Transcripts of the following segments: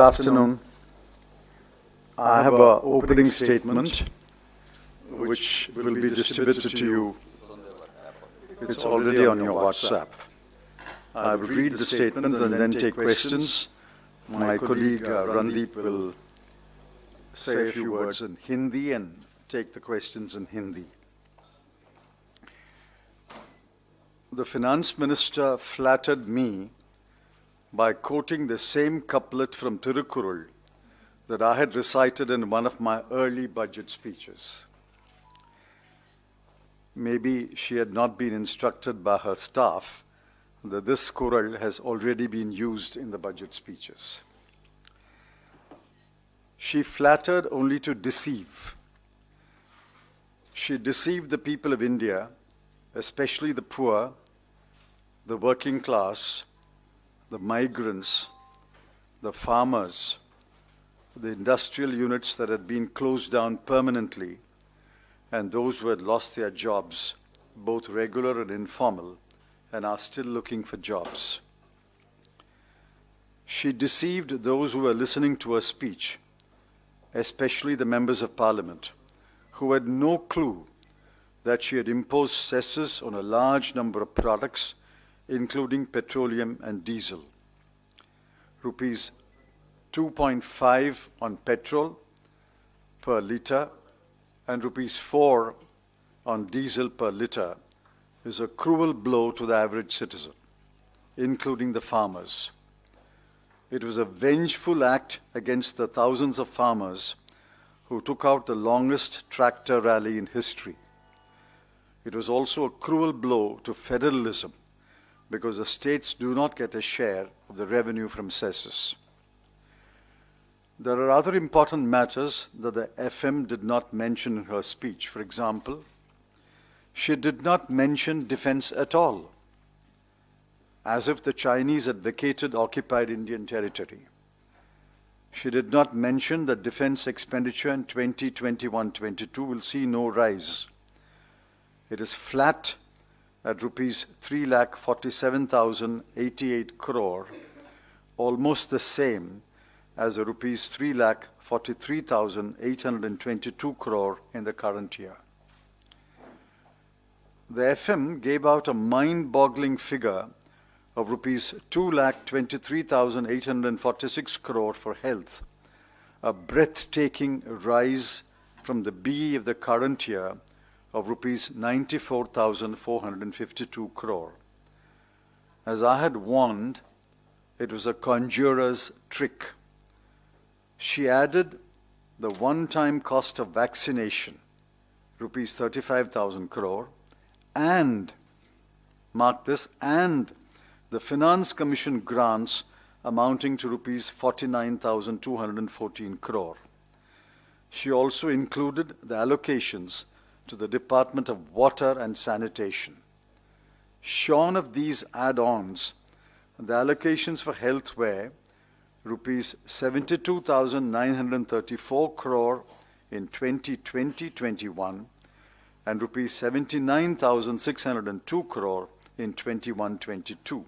afternoon. I have an opening statement which will be distributed to you. It's already on your WhatsApp. I will read the statement and then take questions. My colleague Randeep will say a few words in Hindi and take the questions in Hindi. The finance minister flattered me by quoting the same couplet from Tirukkural that I had recited in one of my early budget speeches. Maybe she had not been instructed by her staff that this kural has already been used in the budget speeches. She flattered only to deceive. She deceived the people of India, especially the poor, the working class, the migrants, the farmers, the industrial units that had been closed down permanently, and those who had lost their jobs, both regular and informal, and are still looking for jobs. She deceived those who were listening to her speech, especially the members of parliament, who had no clue that she had imposed cesses on a large number of products, including petroleum and diesel. Rupees 2.5 on petrol per litre and rupees 4 on diesel per litre is a cruel blow to the average citizen, including the farmers. It was a vengeful act against the thousands of farmers who took out the longest tractor rally in history. It was also a cruel blow to federalism, because the states do not get a share of the revenue from cesses. There are other important matters that the FM did not mention in her speech. For example, she did not mention defense at all, as if the Chinese had vacated occupied Indian territory. She did not mention that defense expenditure in 2021-22 will see no rise. It is flat at rupees 3,47,088 crore, almost the same as the rupees 3,43,822 crore in the current year. The FM gave out a mind-boggling figure of rupees 2,23,846 crore for health, a breathtaking rise from the BE of the current year of rupees 94,452 crore. As I had warned, it was a conjurer's trick. She added the one-time cost of vaccination, rupees 35,000 crore, and, mark this, and the Finance Commission grants amounting to rupees 49,214 crore. She also included the allocations to the Department of Water and Sanitation. Shorn of these add-ons, the allocations for health were rupees 72,934 crore in 2020-21 and rupees 79,602 crore in 21-22.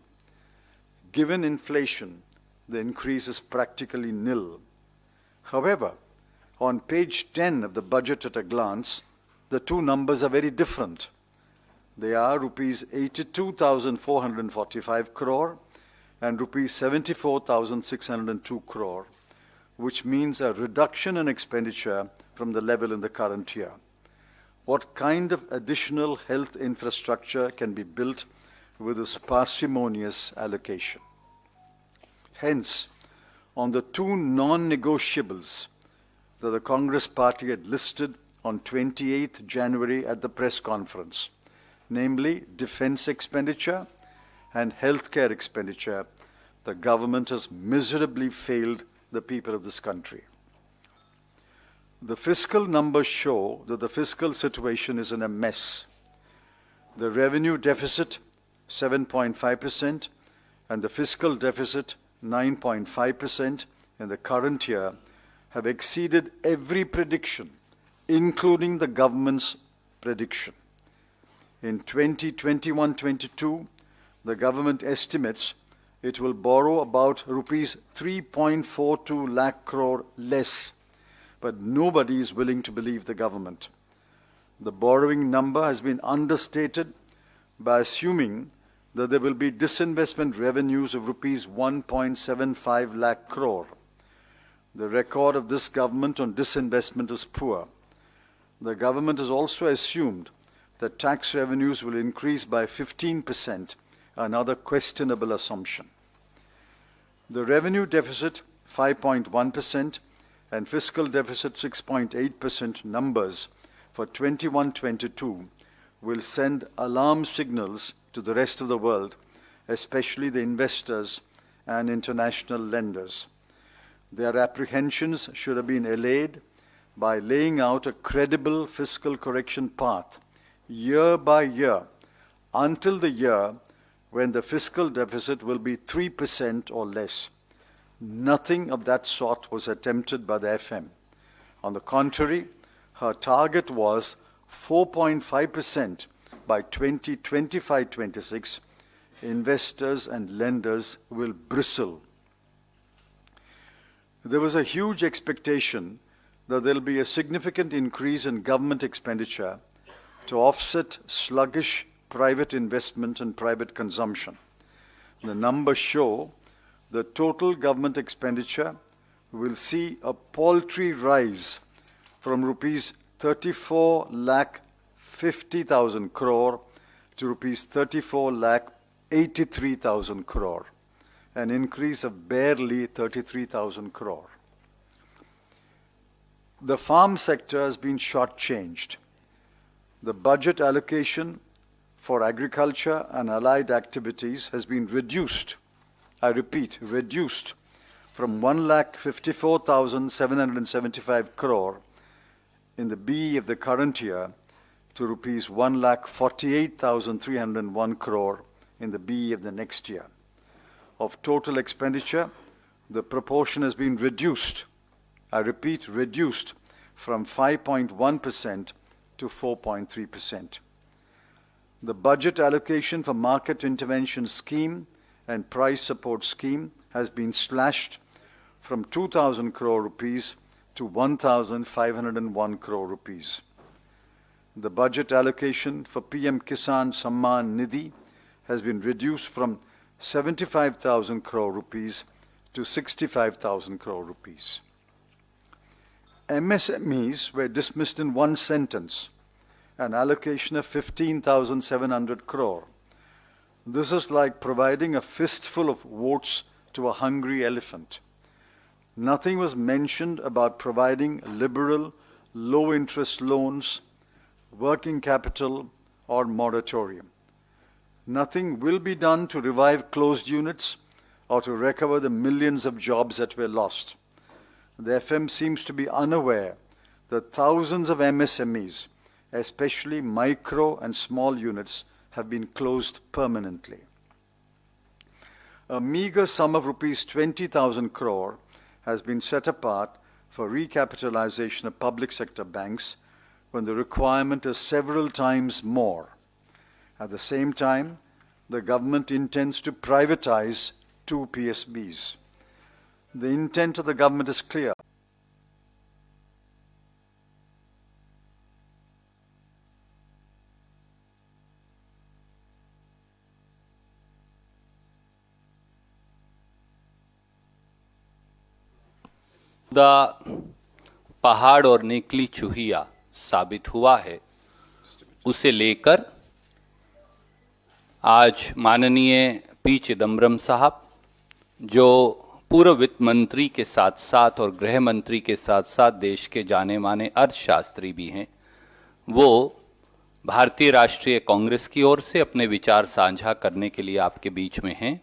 Given inflation, the increase is practically nil. However, on page 10 of the budget at a glance, the two numbers are very different. They are rupees 82,445 crore and rupees 74,602 crore, which means a reduction in expenditure from the level in the current year. What kind of additional health infrastructure can be built with this parsimonious allocation? Hence, on the two non-negotiables that the Congress party had listed on 28th January at the press conference, namely defense expenditure and healthcare expenditure, the government has miserably failed the people of this country. The fiscal numbers show that the fiscal situation is in a mess. The revenue deficit, 7.5%, and the fiscal deficit, 9.5% in the current year, have exceeded every prediction, including the government's prediction. In 2021-22, the government estimates it will borrow about rupees 3.42 lakh crore less, but nobody is willing to believe the government. The borrowing number has been understated by assuming that there will be disinvestment revenues of rupees 1.75 lakh crore. The record of this government on disinvestment is poor. The government has also assumed that tax revenues will increase by 15%, another questionable assumption. The revenue deficit, 5.1%, and fiscal deficit, 6.8% numbers for 21-22 will send alarm signals to the rest of the world, especially the investors and international lenders. Their apprehensions should have been allayed by laying out a credible fiscal correction path year by year until the year when the fiscal deficit will be 3% or less. Nothing of that sort was attempted by the FM. On the contrary, her target was 4.5% by 2025-26. Investors and lenders will bristle. There was a huge expectation that there will be a significant increase in government expenditure to offset sluggish private investment and private consumption. The numbers show the total government expenditure will see a paltry rise from rupees 34 lakh 50,000 crore to rupees 34 lakh 83,000 crore, an increase of barely 33,000 crore. The farm sector has been shortchanged. The budget allocation for agriculture and allied activities has been reduced, I repeat, reduced from 1,54,775 crore in the BE of the current year to rupees 1,48,301 crore in the BE of the next year. Of total expenditure, the proportion has been reduced, I repeat, reduced from 5.1% to 4.3%. The budget allocation for market intervention scheme and price support scheme has been slashed from 2,000 crore rupees to 1,501 crore rupees. The budget allocation for PM Kisan Samman Nidhi has been reduced from 75,000 crore rupees to 65,000 crore rupees. MSMEs were dismissed in one sentence, an allocation of 15,700 crore. This is like providing a fistful of votes to a hungry elephant. Nothing was mentioned about providing liberal, low-interest loans, working capital, or moratorium. Nothing will be done to revive closed units or to recover the millions of jobs that were lost. The FM seems to be unaware that thousands of MSMEs, especially micro and small units, have been closed permanently. A meager sum of rupees 20,000 crore has been set apart for recapitalization of public sector banks when the requirement is several times more. At the same time, the government intends to privatize 2 PSBs. The intent of the government is clear. पहाड़ और निकली चूहिया साबित हुआ है, उसे लेकर आज माननीय पी चिदम्बरम साहब, जो पूर्व वित्त मंत्री के साथ साथ और गृह मंत्री के साथ साथ देश के जाने माने अर्थशास्त्री भी हैं, वो भारतीय राष्ट्रीय कांग्रेस की ओर से अपने विचार साझा करने के लिए आपके बीच में हैं।